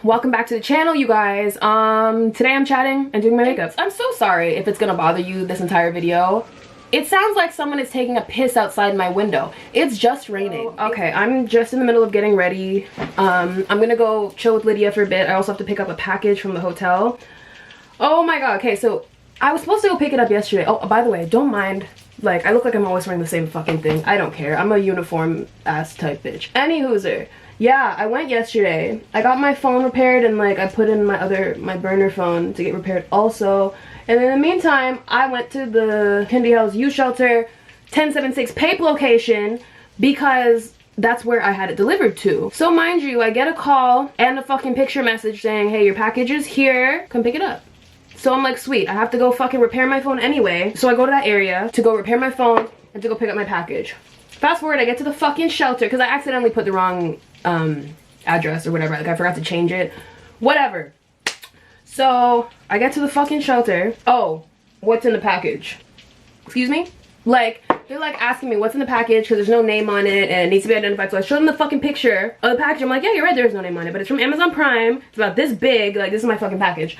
Welcome back to the channel, you guys. Today I'm chatting and doing my makeup. I'm so sorry if it's gonna bother you this entire video. It sounds like someone is taking a piss outside my window. It's just raining. Okay, I'm just in the middle of getting ready. I'm gonna go chill with Lydia for a bit. I also have to pick up a package from the hotel. Oh my god, okay, so I was supposed to go pick it up yesterday. Oh, by the way, don't mind. Like, I look like I'm always wearing the same fucking thing. I don't care. I'm a uniform ass type bitch. Any hooser. Yeah, I went yesterday. I got my phone repaired and like I put in my burner phone to get repaired also. And in the meantime, I went to the Kindy House Youth Shelter 1076 Pape location because that's where I had it delivered to. So mind you, I get a call and a fucking picture message saying, hey, your package is here, come pick it up. So I'm like, sweet, I have to go fucking repair my phone anyway. So I go to that area to go repair my phone and to go pick up my package. Fast forward, I get to the fucking shelter because I accidentally put the wrong address or whatever. Like I forgot to change it. Whatever. So I get to the fucking shelter. Oh, what's in the package? Excuse me? Like, they're like asking me what's in the package because there's no name on it and it needs to be identified. So I show them the fucking picture of the package. I'm like, yeah, you're right, there's no name on it, but it's from Amazon Prime. It's about this big. Like, this is my fucking package.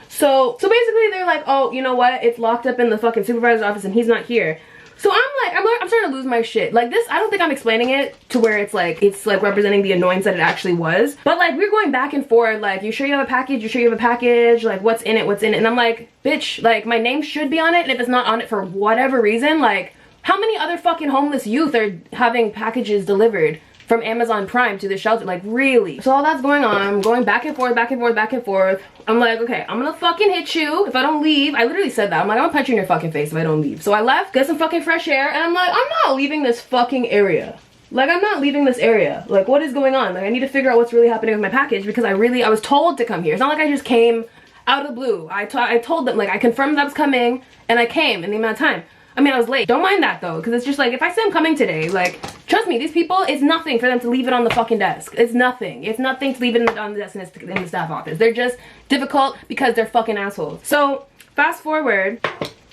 So basically they're like, oh, you know what? It's locked up in the fucking supervisor's office and he's not here. So I'm starting to lose my shit. Like this, I don't think I'm explaining it to where it's like representing the annoyance that it actually was. But like we're going back and forth, like, you sure you have a package? You sure you have a package? Like what's in it? What's in it? And I'm like, bitch, like my name should be on it. And if it's not on it for whatever reason, like how many other fucking homeless youth are having packages delivered from Amazon Prime to the shelter? Like really? So all that's going on, I'm going back and forth, back and forth, back and forth. I'm like, okay, I'm gonna fucking hit you if I don't leave. I literally said that. I'm like, I'm gonna punch you in your fucking face if I don't leave. So I left, get some fucking fresh air, and I'm like, I'm not leaving this fucking area. Like, I'm not leaving this area. Like, what is going on? Like, I need to figure out what's really happening with my package because I was told to come here. It's not like I just came out of the blue. I told them, like, I confirmed that I was coming, and I came in the amount of time. I mean, I was late. Don't mind that though, because it's just like, if I say I'm coming today, like, trust me, these people, it's nothing for them to leave it on the fucking desk. It's nothing. It's nothing to leave it on the desk in the staff office. They're just difficult because they're fucking assholes. So, fast forward,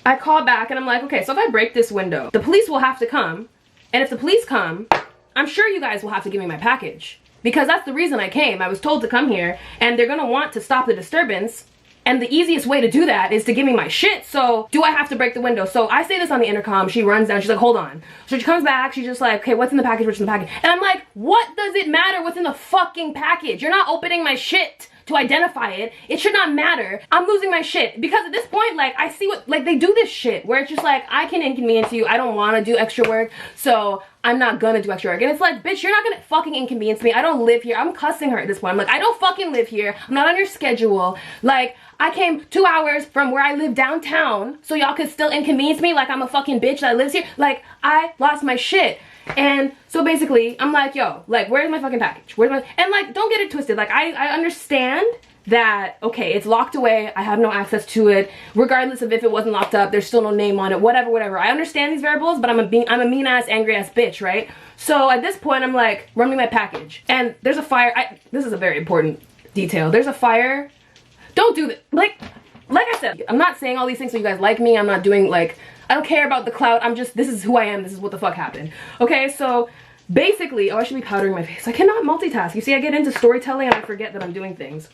I call back and I'm like, okay, so if I break this window, the police will have to come. And if the police come, I'm sure you guys will have to give me my package. Because that's the reason I came. I was told to come here and they're gonna want to stop the disturbance. And the easiest way to do that is to give me my shit. So do I have to break the window? So I say this on the intercom. She runs down. She's like, hold on. So she comes back. She's just like, okay, what's in the package? What's in the package? And I'm like, what does it matter what's in the fucking package? You're not opening my shit to identify it. It should not matter. I'm losing my shit. Because at this point, like, I see what, like, they do this shit where it's just like, I can inconvenience you. I don't want to do extra work. So I'm not gonna do extra work. And it's like, bitch, you're not gonna fucking inconvenience me. I don't live here. I'm cussing her at this point. I'm like, I don't fucking live here. I'm not on your schedule. Like, I came 2 hours from where I live downtown so y'all could still inconvenience me like I'm a fucking bitch that lives here. Like, I lost my shit. And so basically, I'm like, yo, like, where's my fucking package? Where's my, and like, don't get it twisted. Like, I understand that, okay, it's locked away. I have no access to it. Regardless of if it wasn't locked up, there's still no name on it, whatever, whatever. I understand these variables, but I'm a mean ass, angry ass bitch, right? So at this point, I'm like, run me my package. And there's a fire. This is a very important detail. There's a fire. Don't do that. Like I said, I'm not saying all these things so you guys like me. I'm not doing, like, I don't care about the clout. I'm just, this is who I am. This is what the fuck happened. Okay, so basically, oh, I should be powdering my face. I cannot multitask. You see, I get into storytelling and I forget that I'm doing things.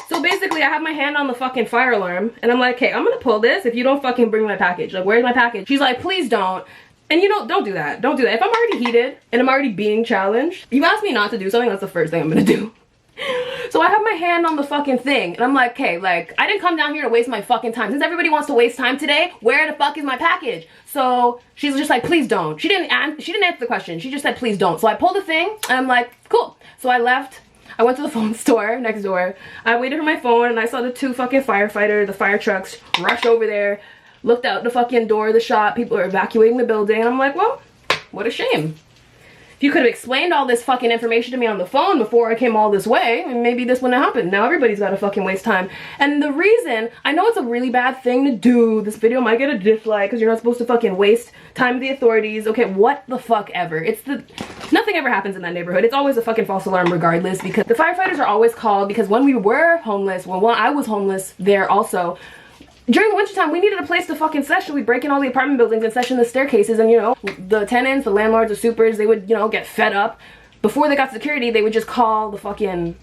So basically, I have my hand on the fucking fire alarm and I'm like, okay, I'm gonna pull this if you don't fucking bring my package. Like, where's my package? She's like, please don't. And you know, don't do that. Don't do that. If I'm already heated and I'm already being challenged, you ask me not to do something, that's the first thing I'm gonna do. So I have my hand on the fucking thing and I'm like, okay, like, I didn't come down here to waste my fucking time. Since everybody wants to waste time today, where the fuck is my package? So she's just like, please don't. She didn't answer the question. She just said, please don't. So I pulled the thing and I'm like, cool. So I left. I went to the phone store next door. I waited for my phone and I saw the two fucking firefighters, the fire trucks, rush over there, looked out the fucking door of the shop. People are evacuating the building. And I'm like, well, what a shame. If you could have explained all this fucking information to me on the phone before I came all this way, maybe this wouldn't have happened. Now everybody's got to fucking waste time. And the reason, I know it's a really bad thing to do. This video might get a dislike because you're not supposed to fucking waste time with the authorities. Okay, what the fuck ever. Nothing ever happens in that neighborhood. It's always a fucking false alarm regardless because the firefighters are always called because when we were homeless, when I was homeless there also, during the wintertime, we needed a place to fucking session. We'd break in all the apartment buildings and session the staircases, and you know, the tenants, the landlords, the supers, they would, you know, get fed up. Before they got security, they would just call the fucking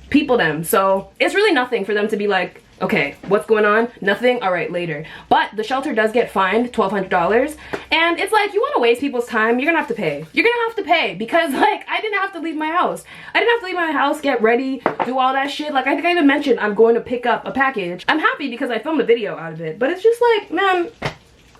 people them. So it's really nothing for them to be like, okay, what's going on? Nothing? All right, later. But the shelter does get fined $1,200. And it's like, you want to waste people's time, you're gonna have to pay. You're gonna have to pay because like, I didn't have to leave my house. I didn't have to leave my house, get ready, do all that shit. Like, I think I even mentioned I'm going to pick up a package. I'm happy because I filmed a video out of it, but it's just like, man,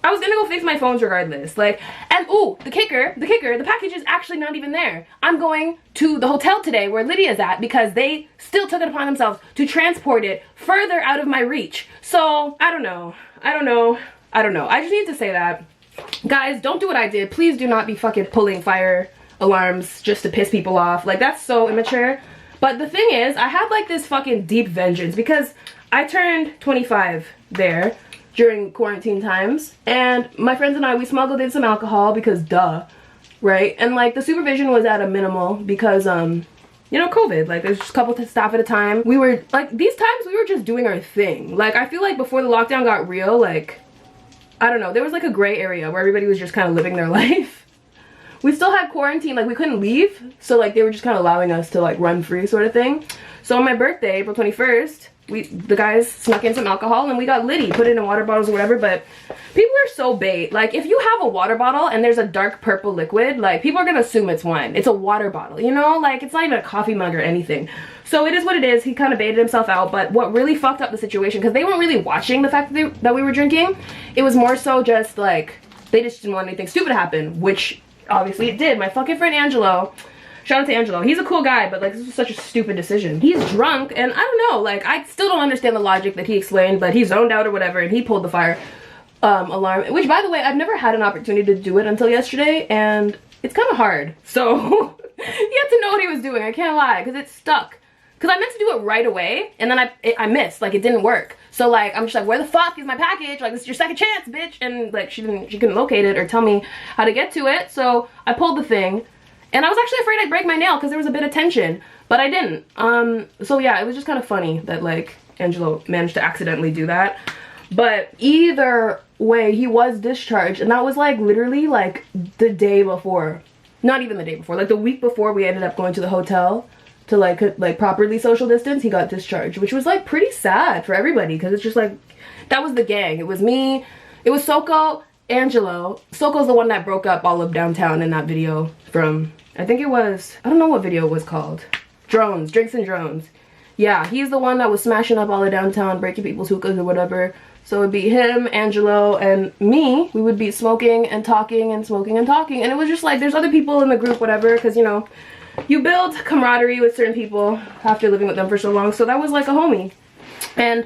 I was gonna go fix my phones regardless. Like, and ooh, the kicker, the package is actually not even there. I'm going to the hotel today where Lydia's at because they still took it upon themselves to transport it further out of my reach. So, I don't know. I just need to say that. Guys, don't do what I did. Please do not be fucking pulling fire alarms just to piss people off. Like, that's so immature. But the thing is, I had like this fucking deep vengeance because I turned 25 there during quarantine times, and my friends and I, we smuggled in some alcohol because duh, right? And like the supervision was at a minimal because you know, COVID, like there's just a couple of staff at a time. We were like, these times we were just doing our thing. Like, I feel like before the lockdown got real, like, I don't know, there was like a gray area where everybody was just kind of living their life. We still had quarantine, like we couldn't leave, so like they were just kind of allowing us to like run free sort of thing. So on my birthday, April 21st, the guys snuck in some alcohol and we got litty, put it in water bottles or whatever. But people are so bait. Like, if you have a water bottle and there's a dark purple liquid, like, people are gonna assume it's wine. It's a water bottle, you know? Like, it's not even a coffee mug or anything. So it is what it is. He kind of baited himself out. But what really fucked up the situation, because they weren't really watching the fact that we were drinking, it was more so just like, they just didn't want anything stupid to happen, which obviously it did. My fucking friend Angelo, shout out to Angelo. He's a cool guy, but like, this was such a stupid decision. He's drunk, and I don't know, like, I still don't understand the logic that he explained, but he zoned out or whatever, and he pulled the fire alarm, which, by the way, I've never had an opportunity to do it until yesterday, and it's kind of hard. So he had to know what he was doing, I can't lie, because it stuck. Because I meant to do it right away, and then I missed, like, it didn't work. So like, I'm just like, where the fuck is my package? Like, this is your second chance, bitch. And like, she couldn't locate it or tell me how to get to it. So I pulled the thing. And I was actually afraid I'd break my nail because there was a bit of tension, but I didn't. So yeah, it was just kind of funny that like Angelo managed to accidentally do that. But either way, he was discharged, and that was like literally like the day before. Not even the day before, like the week before we ended up going to the hotel to like properly social distance. He got discharged, which was like pretty sad for everybody because it's just like, that was the gang. It was me, it was Soko, Angelo. Soko's the one that broke up all of downtown in that video from, I think it was, I don't know what video it was called. Drones, Drinks and Drones. Yeah, he's the one that was smashing up all of downtown, breaking people's hookahs or whatever. So it'd be him, Angelo, and me. We would be smoking and talking and smoking and talking. And it was just like, there's other people in the group, whatever, because, you know, you build camaraderie with certain people after living with them for so long. So that was like a homie. And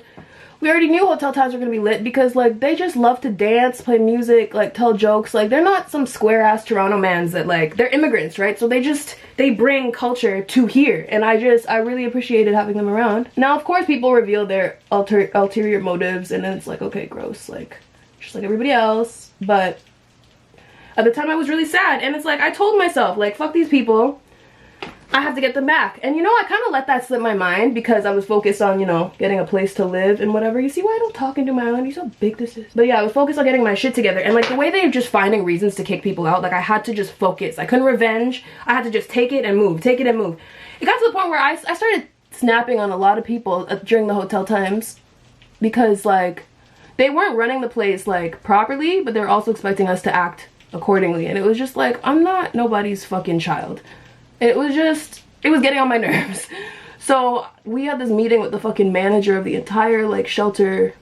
we already knew hotel times were gonna be lit because like they just love to dance, play music, like tell jokes. Like they're not some square ass Toronto mans that like, they're immigrants, right? So they bring culture to here, and I really appreciated having them around. Now of course people reveal their ulterior motives, and then it's like, okay, gross, like just like everybody else. But at the time I was really sad, and it's like I told myself like, fuck these people, I have to get them back. And you know, I kind of let that slip my mind because I was focused on, you know, getting a place to live and whatever. You see why I don't talk into my island? You see how big this is? But yeah, I was focused on getting my shit together. And like the way they're just finding reasons to kick people out, like I had to just focus. I couldn't revenge. I had to just take it and move, take it and move. It got to the point where I started snapping on a lot of people during the hotel times because like they weren't running the place like properly, but they're also expecting us to act accordingly. And it was just like, I'm not nobody's fucking child. It was getting on my nerves. So we had this meeting with the fucking manager of the entire like shelter,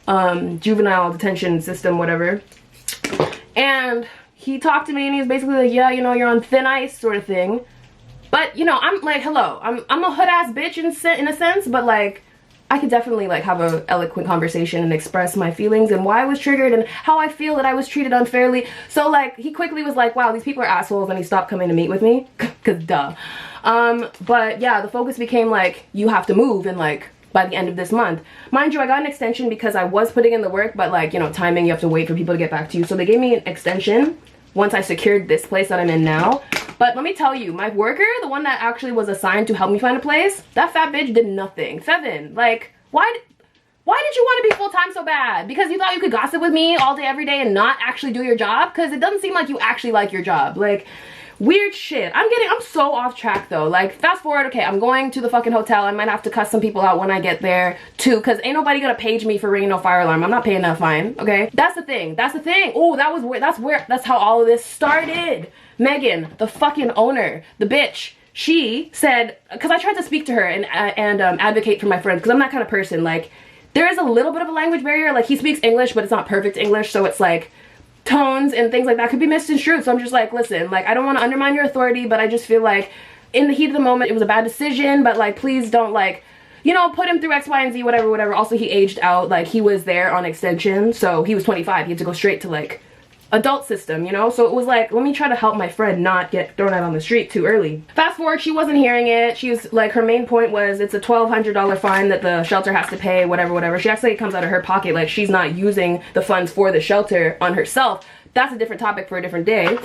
juvenile detention system, whatever. And he talked to me and he was basically like, yeah, you know, you're on thin ice sort of thing. But you know, I'm like, hello, I'm a hood ass bitch in a sense, but like I could definitely like have a eloquent conversation and express my feelings and why I was triggered and how I feel that I was treated unfairly. So like he quickly was like, wow, these people are assholes, and he stopped coming to meet with me cause duh. But yeah, the focus became like, you have to move and like by the end of this month. Mind you, I got an extension because I was putting in the work, but like, you know, timing, you have to wait for people to get back to you. So they gave me an extension once I secured this place that I'm in now. But let me tell you, my worker, the one that actually was assigned to help me find a place, that fat bitch did nothing. Seven, like, why did you want to be full-time so bad? Because you thought you could gossip with me all day, every day and not actually do your job? Because it doesn't seem like you actually like your job. Like, Weird shit. I'm so off track though. Like, fast forward, okay, I'm going to the fucking hotel. I might have to cuss some people out when I get there too, because ain't nobody gonna page me for ringing no fire alarm. I'm not paying that fine, okay? That's the thing. That's the thing. Oh, that was where, that's how all of this started. Megan, the fucking owner, the bitch, she said, because I tried to speak to her and advocate for my friends, because I'm that kind of person. Like, there is a little bit of a language barrier. Like, he speaks English, but it's not perfect English, so it's like tones and things like that could be misconstrued. So I'm just like, listen, like, I don't want to undermine your authority, but I just feel like in the heat of the moment it was a bad decision, but like, please don't, like, you know, put him through X, Y, and Z, whatever, whatever. Also, he aged out. Like, he was there on extension, so he was 25. He had to go straight to like adult system, you know? So it was like, let me try to help my friend not get thrown out on the street too early. Fast forward, she wasn't hearing it. She was like, her main point was it's a $1,200 fine that the shelter has to pay, whatever, whatever. She actually, it comes out of her pocket. Like, she's not using the funds for the shelter on herself. That's a different topic for a different day.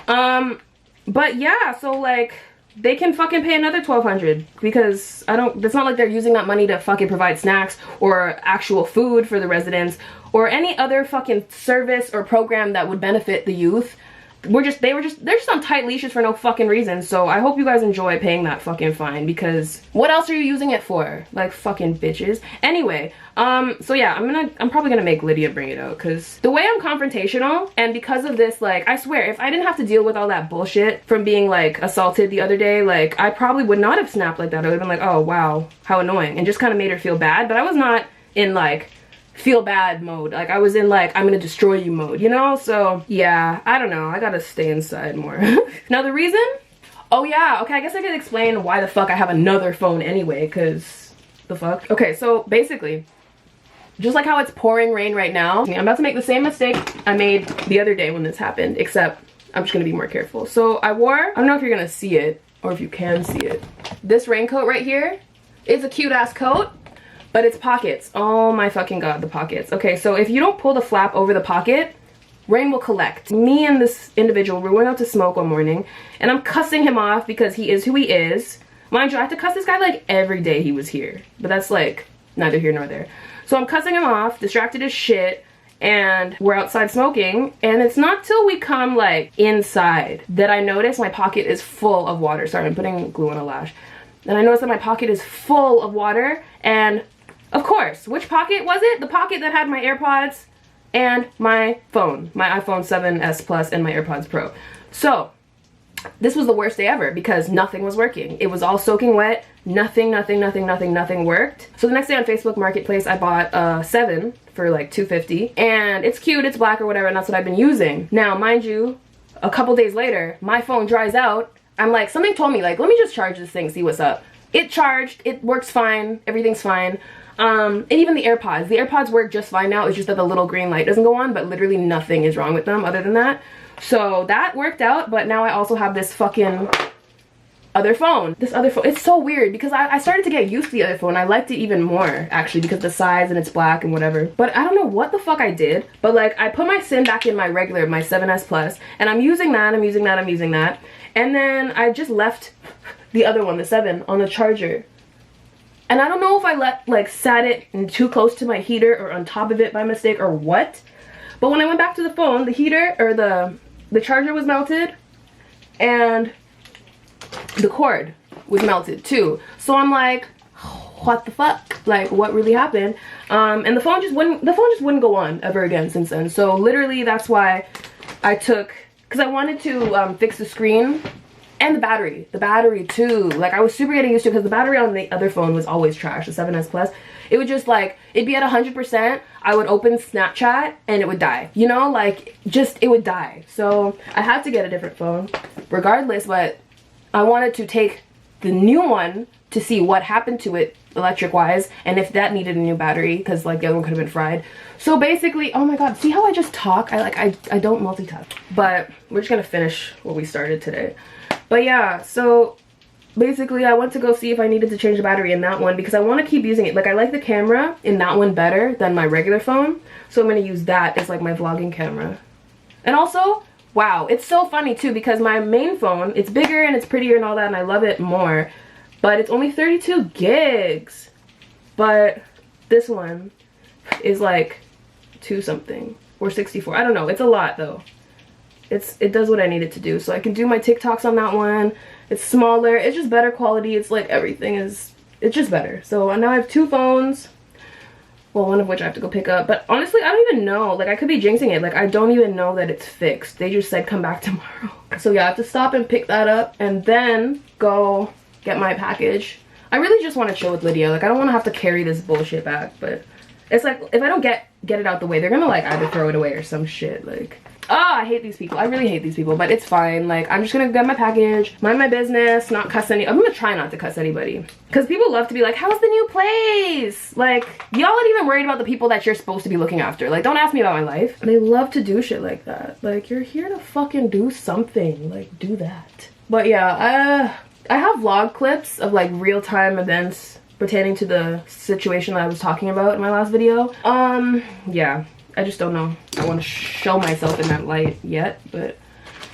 But yeah, so like, they can fucking pay another $1,200 because it's not like they're using that money to fucking provide snacks or actual food for the residents or any other fucking service or program that would benefit the youth. They're just on tight leashes for no fucking reason. So I hope you guys enjoy paying that fucking fine, because what else are you using it for? Like, fucking bitches. Anyway, so yeah, I'm probably gonna make Lydia bring it out, because the way I'm confrontational, and because of this, like, I swear, if I didn't have to deal with all that bullshit from being like assaulted the other day, like, I probably would not have snapped like that. I would have been like, oh wow, how annoying, and just kind of made her feel bad. But I was not in like feel bad mode. Like, I was in like, I'm gonna destroy you mode, you know? So yeah, I don't know, I gotta stay inside more. Now the reason, oh yeah, okay, I guess I could explain why the fuck I have another phone anyway, because the fuck. Okay, so basically, just like how it's pouring rain right now, I'm about to make the same mistake I made the other day when this happened, except I'm just gonna be more careful. So I don't know if you're gonna see it or if you can see it, this raincoat right here is a cute ass coat, but it's pockets. Oh my fucking god, the pockets. Okay, so if you don't pull the flap over the pocket, rain will collect. Me and this individual, we went out to smoke one morning, and I'm cussing him off because he is who he is. Mind you, I have to cuss this guy like every day he was here, but that's like neither here nor there. So I'm cussing him off, distracted as shit, and we're outside smoking, and it's not till we come like inside that I notice my pocket is full of water. Sorry, I'm putting glue on a lash. And I noticed that my pocket is full of water, and of course, which pocket was it? The pocket that had my AirPods and my phone, my iPhone 7s Plus and my AirPods Pro. So this was the worst day ever because nothing was working. It was all soaking wet. Nothing worked. So the next day on Facebook Marketplace, I bought a 7 for like $2.50, and it's cute, it's black or whatever, and that's what I've been using. Now, mind you, a couple days later, my phone dries out. I'm like, something told me, like, let me just charge this thing, see what's up. It charged, it works fine, everything's fine. And even the AirPods work just fine now. It's just that the little green light doesn't go on, but literally nothing is wrong with them other than that. So that worked out, but now I also have this fucking other phone. This other phone, it's so weird because I started to get used to the other phone. I liked it even more, actually, because the size and it's black and whatever. But I don't know what the fuck I did, but like, I put my SIM back in my regular, my 7s Plus, and I'm using that. And then I just left the other one, the 7, on the charger. And I don't know if I sat it too close to my heater or on top of it by mistake or what. But when I went back to the phone, the heater or the charger was melted, and the cord was melted too. So I'm like, what the fuck? Like, what really happened? And the phone just wouldn't go on ever again since then. So literally that's why I took, because I wanted to fix the screen and the battery too. Like, I was super getting used to it because the battery on the other phone was always trash, the 7s Plus. It would just like, it'd be at 100%, I would open Snapchat and it would die, you know, like, just, it would die. So I had to get a different phone regardless, but I wanted to take the new one to see what happened to it electric wise and if that needed a new battery, because like the other one could have been fried. So basically, oh my god, see how I just talk? I don't multitask. But we're just gonna finish what we started today. But yeah, so basically I went to go see if I needed to change the battery in that one because I want to keep using it. Like, I like the camera in that one better than my regular phone, so I'm going to use that as like my vlogging camera. And also, wow, it's so funny too because my main phone, it's bigger and it's prettier and all that and I love it more, but it's only 32 gigs. But this one is like 2 something or 64. I don't know, it's a lot though. it does what I need it to do. So I can do my TikToks on that one. It's smaller, it's just better quality. It's like everything is, it's just better. So now I have 2 phones. Well, one of which I have to go pick up. But honestly, I don't even know. Like, I could be jinxing it. Like, I don't even know that it's fixed. They just said come back tomorrow. So yeah, I have to stop and pick that up and then go get my package. I really just want to chill with Lydia. Like, I don't want to have to carry this bullshit back. But it's like, if I don't get it out the way, they're gonna like either throw it away or some shit. Like, I hate these people. I really hate these people, but it's fine. Like, I'm just gonna get my package, mind my business, not cuss any. I'm gonna try not to cuss anybody, because people love to be like, how's the new place? Like, y'all aren't even worried about the people that you're supposed to be looking after. Like, don't ask me about my life. They love to do shit like that. Like, you're here to fucking do something. Like, do that. But yeah, I have vlog clips of like real-time events pertaining to the situation that I was talking about in my last video. Yeah, I just don't know. I want to show myself in that light yet, but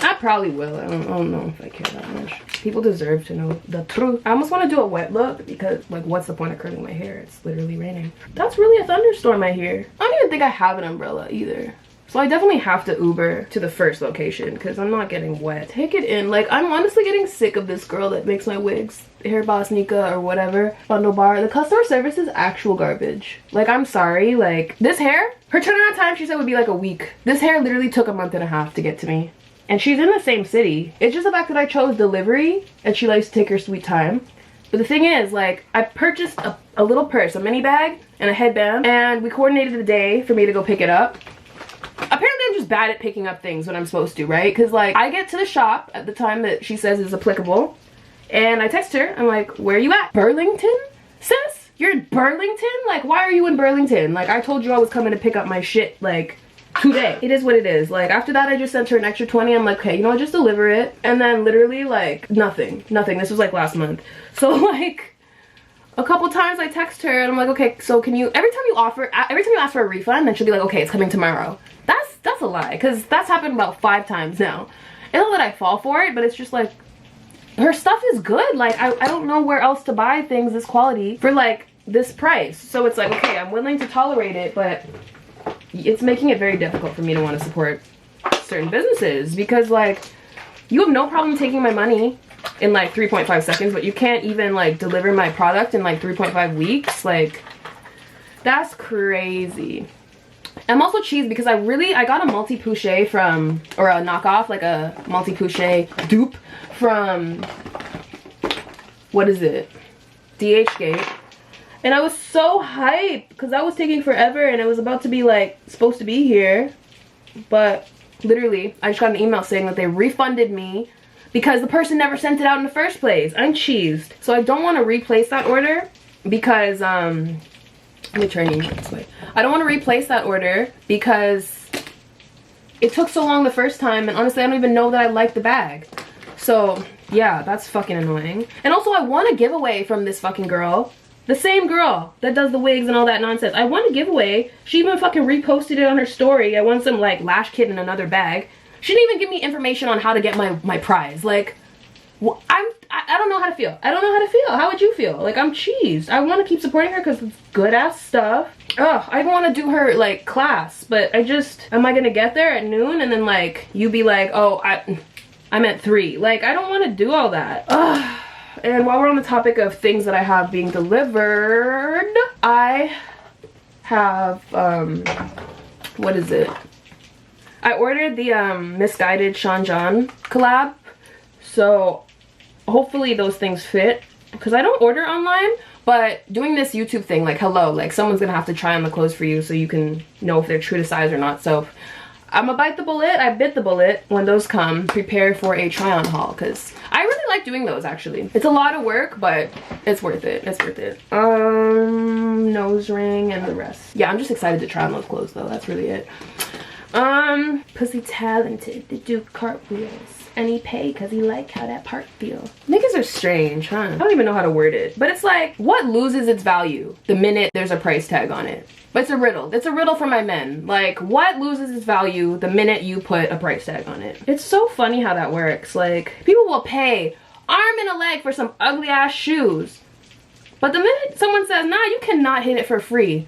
I probably will. I don't know if I care that much. People deserve to know the truth. I almost want to do a wet look because, like, what's the point of curling my hair? It's literally raining. That's really a thunderstorm I hear. I don't even think I have an umbrella either. So I definitely have to Uber to the first location because I'm not getting wet. Take it in. Like, I'm honestly getting sick of this girl that makes my wigs. Hair Boss Nika or whatever. Bundle Bar. The customer service is actual garbage. Like, I'm sorry. Like, this hair, her turnaround time, she said, would be like a week. This hair literally took a month and a half to get to me. And she's in the same city. It's just the fact that I chose delivery and she likes to take her sweet time. But the thing is, like, I purchased a little purse, a mini bag, and a headband. And we coordinated the day for me to go pick it up. Apparently I'm just bad at picking up things when I'm supposed to, right? Because, like, I get to the shop at the time that she says is applicable, and I text her. I'm like, where are you at? Burlington? Sis? You're in Burlington? Like, why are you in Burlington? Like, I told you I was coming to pick up my shit, like, today. It is what it is. Like, after that, I just sent her an extra 20. I'm like, okay, you know what? Just deliver it. And then literally, like, nothing. This was, like, last month. So, like, a couple times I text her and I'm like, okay, so can you, every time you ask for a refund, then she'll be like, okay, it's coming tomorrow. That's a lie, because that's happened about 5 times now. It's not that I fall for it, but it's just like, her stuff is good. Like, I don't know where else to buy things this quality for like this price. So it's like, okay, I'm willing to tolerate it, but it's making it very difficult for me to want to support certain businesses, because like, you have no problem taking my money in like 3.5 seconds, but you can't even like deliver my product in like 3.5 weeks. Like, that's crazy. I'm also cheesed because I got a multi-pouche from, or a knockoff, like a multi-pouche dupe from, what is it? DHgate. And I was so hyped because that was taking forever and it was about to be like, supposed to be here. But literally, I just got an email saying that they refunded me because the person never sent it out in the first place. I'm cheesed. So I don't want to replace that order because, let me turn you this way. I don't want to replace that order because it took so long the first time, and honestly I don't even know that I like the bag. So yeah, that's fucking annoying. And also I want a giveaway from this fucking girl. The same girl that does the wigs and all that nonsense. I want a giveaway. She even fucking reposted it on her story. I won some like lash kit in another bag. She didn't even give me information on how to get my prize. Like, I don't know how to feel. I don't know how to feel. How would you feel? Like, I'm cheesed. I want to keep supporting her because it's good ass stuff. Ugh, I want to do her like class, but I just, am I gonna get there at noon and then like you be like, oh, I'm at 3. Like, I don't want to do all that. Ugh. And while we're on the topic of things that I have being delivered, I have what is it? I ordered the Misguided Sean John collab, so hopefully those things fit, because I don't order online, but doing this YouTube thing, like, hello, like, someone's gonna have to try on the clothes for you so you can know if they're true to size or not. So I'm gonna bite the bullet. I bit the bullet when those come. Prepare for a try-on haul, because I really like doing those, actually. It's a lot of work, but it's worth it. It's worth it. Nose ring and the rest. Yeah, I'm just excited to try on those clothes, though. That's really it. Pussy talented to do cartwheels. And he pay because he like how that part feel. Niggas are strange, huh? I don't even know how to word it. But it's like, what loses its value the minute there's a price tag on it? But it's a riddle. It's a riddle for my men. Like, what loses its value the minute you put a price tag on it? It's so funny how that works. Like, people will pay arm and a leg for some ugly ass shoes. But the minute someone says, nah, you cannot hit it for free.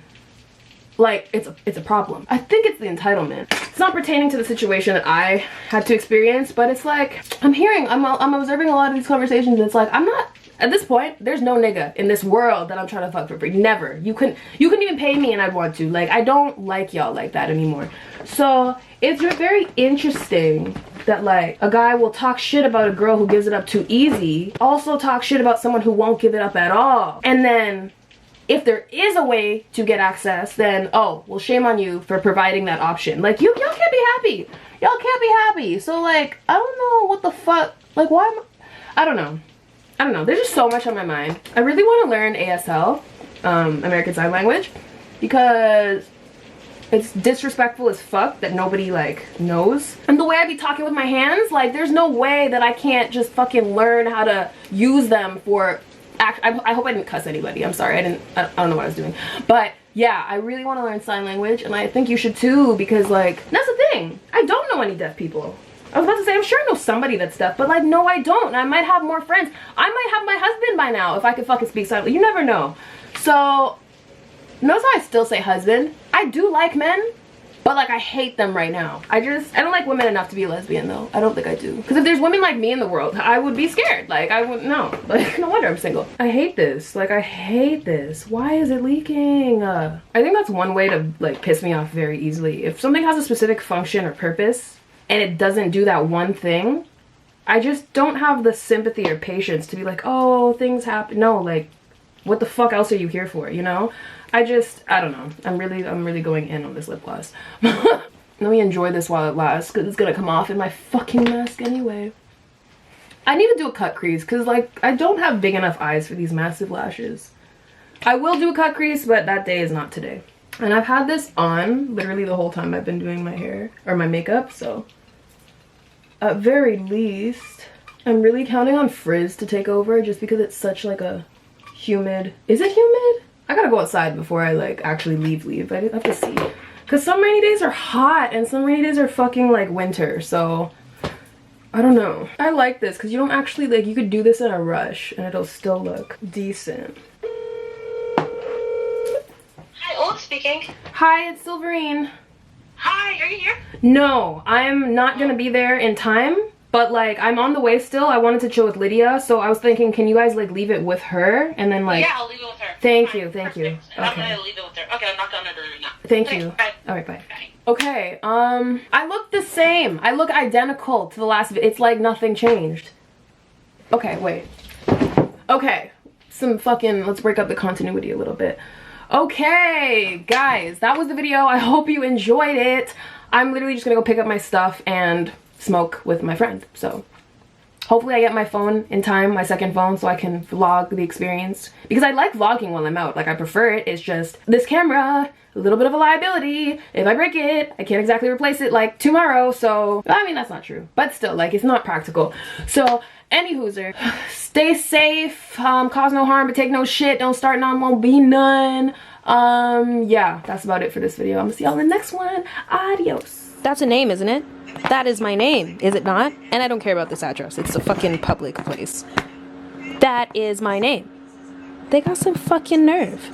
like it's a problem. I think it's the entitlement. It's not pertaining to the situation that I had to experience, but it's like I'm observing a lot of these conversations, and it's like I'm not, at this point, there's no nigga in this world that I'm trying to fuck for free. Never. You couldn't even pay me and I'd want to. Like, I don't like y'all like that anymore. So it's very interesting that like a guy will talk shit about a girl who gives it up too easy, also talk shit about someone who won't give it up at all, and then if there is a way to get access, then oh well, shame on you for providing that option. Like y'all can't be happy. Y'all can't be happy. So like I don't know what the fuck. Like why am I don't know. There's just so much on my mind. I really want to learn ASL, American Sign Language, because it's disrespectful as fuck that nobody like knows. And the way I be talking with my hands, like there's no way that I can't just fucking learn how to use them for I hope I didn't cuss anybody. I'm sorry. I don't know what I was doing. But yeah, I really want to learn sign language, and I think you should too, because like that's the thing. I don't know any deaf people. I was about to say, I'm sure I know somebody that's deaf, but like, no, I don't. I might have more friends. I might have my husband by now if I could fucking speak sign language. You never know. So, notice how I still say husband. I do like men, but like, I hate them right now. I don't like women enough to be a lesbian though. I don't think I do. Because if there's women like me in the world, I would be scared. Like, I wouldn't know. Like, no wonder I'm single. I hate this. Like, I hate this. Why is it leaking? I think that's one way to like piss me off very easily. If something has a specific function or purpose, and it doesn't do that one thing, I just don't have the sympathy or patience to be like, oh, things happen. No, like, what the fuck else are you here for, you know? I don't know. I'm really going in on this lip gloss. Let me enjoy this while it lasts, because it's gonna come off in my fucking mask anyway. I need to do a cut crease, because like, I don't have big enough eyes for these massive lashes. I will do a cut crease, but that day is not today. And I've had this on literally the whole time I've been doing my hair, or my makeup, so. At very least, I'm really counting on frizz to take over, just because it's such like a humid. Is it humid? I gotta go outside before I like actually leave. I have to see. Because some rainy days are hot and some rainy days are fucking like winter. So I don't know. I like this because you don't actually like, you could do this in a rush and it'll still look decent. Hi, Old speaking. Hi, it's Sylverine. Hi, are you here? No, I'm not gonna be there in time, but like I'm on the way still. I wanted to chill with Lydia, so I was thinking, can you guys like leave it with her and then like. Yeah, I'll leave it with her. Thank Fine, you. okay. I'm gonna leave it with her. Okay, I'm not gonna do it now. Thank you. Bye. All right, bye. Bye. Okay, I look the same. I look identical to the last video. It's like nothing changed. Okay, wait. Okay, let's break up the continuity a little bit. Okay, guys, that was the video. I hope you enjoyed it. I'm literally just gonna go pick up my stuff and smoke with my friend. So hopefully I get my phone in time, my second phone, so I can vlog the experience. Because I like vlogging while I'm out. Like, I prefer it. It's just this camera, a little bit of a liability. If I break it, I can't exactly replace it like tomorrow. So, I mean, that's not true. But still, like, it's not practical. So, anywhooser, stay safe, cause no harm, but take no shit. Don't start none, won't be none. Yeah, that's about it for this video. I'm gonna see y'all in the next one. Adios. That's a name, isn't it? That is my name, is it not? And I don't care about this address. It's a fucking public place. That is my name. They got some fucking nerve.